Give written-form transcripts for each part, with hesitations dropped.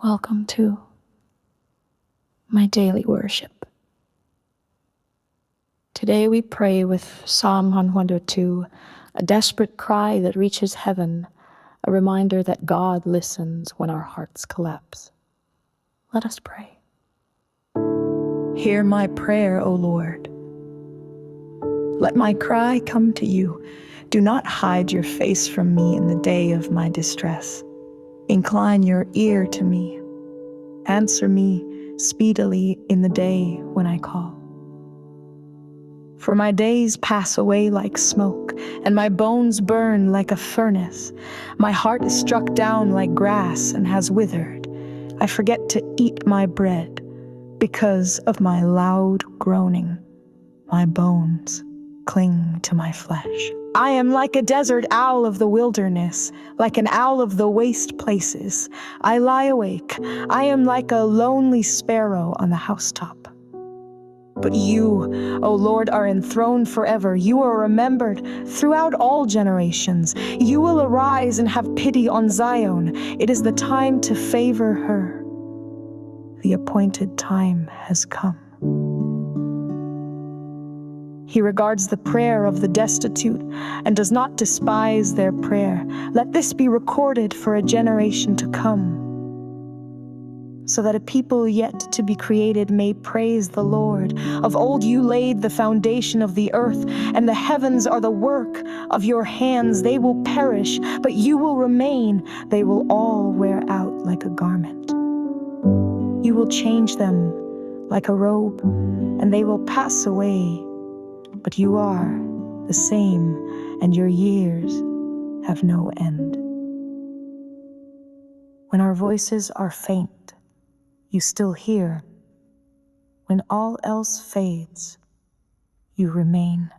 Welcome to my daily worship. Today we pray with Psalm 102, a desperate cry that reaches heaven, a reminder that God listens when our hearts collapse. Let us pray. Hear my prayer, O Lord. Let my cry come to you. Do not hide your face from me in the day of my distress. Incline your ear to me. Answer me speedily in the day when I call. For my days pass away like smoke, and my bones burn like a furnace. My heart is struck down like grass and has withered. I forget to eat my bread because of my loud groaning. My bones cling to my flesh. I am like a desert owl of the wilderness, like an owl of the waste places. I lie awake. I am like a lonely sparrow on the housetop. But you, O Lord, are enthroned forever. You are remembered throughout all generations. You will arise and have pity on Zion. It is the time to favor her. The appointed time has come. He regards the prayer of the destitute and does not despise their prayer. Let this be recorded for a generation to come, so that a people yet to be created may praise the Lord. Of old you laid the foundation of the earth, and the heavens are the work of your hands. They will perish, but you will remain. They will all wear out like a garment. You will change them like a robe, and they will pass away. But you are the same, and your years have no end. When our voices are faint, you still hear. When all else fades, you remain.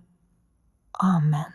Amen.